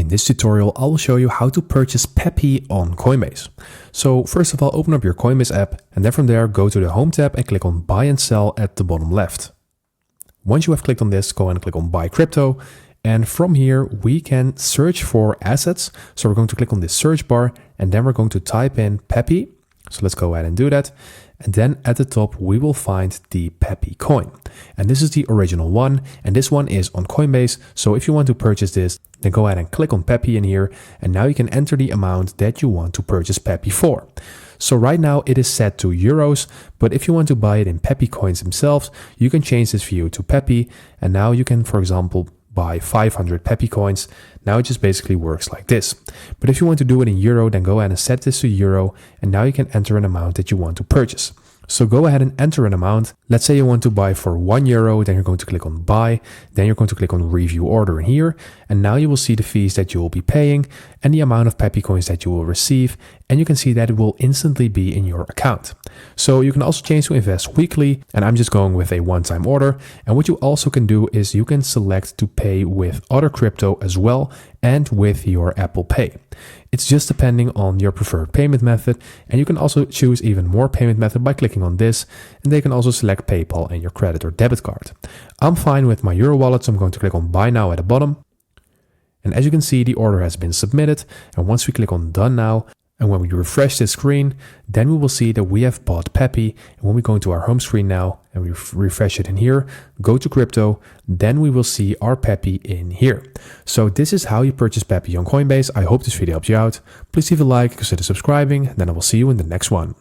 In this tutorial, I will show you how to purchase Pepe on Coinbase. So first of all, open up your Coinbase app and then from there go to the Home tab and click on Buy and Sell at the bottom left. Once you have clicked on this, go and click on Buy Crypto. And from here, we can search for assets. So we're going to click on this search bar and then we're going to type in Pepe. So let's go ahead and do that. And then at the top, we will find the Pepe coin. And this is the original one. And this one is on Coinbase. So if you want to purchase this, then go ahead and click on Pepe in here. And now you can enter the amount that you want to purchase Pepe for. So right now it is set to euros, but if you want to buy it in Pepe coins themselves, you can change this view to Pepe. And now you can, for example, buy 500 Pepe coins. Now it just basically works like this. But if you want to do it in euro, then go ahead and set this to euro. And now you can enter an amount that you want to purchase. So go ahead and enter an amount. Let's say you want to buy for €1, then you're going to click on buy, then you're going to click on review order in here. And now you will see the fees that you will be paying and the amount of Pepe coins that you will receive. And you can see that it will instantly be in your account. So you can also change to invest weekly, and I'm just going with a one-time order. And what you also can do is you can select to pay with other crypto as well and with your Apple Pay. It's just depending on your preferred payment method, and you can also choose even more payment method by clicking on this, and they can also select PayPal and your credit or debit card. I'm fine with my Euro wallet, so I'm going to click on Buy Now at the bottom. And as you can see, the order has been submitted, and once we click on Done Now, and when we refresh this screen, then we will see that we have bought Pepe. And when we go into our home screen now and we refresh it in here, go to crypto, then we will see our Pepe in here. So this is how you purchase Pepe on Coinbase. I hope this video helped you out. Please leave a like, consider subscribing, and then I will see you in the next one.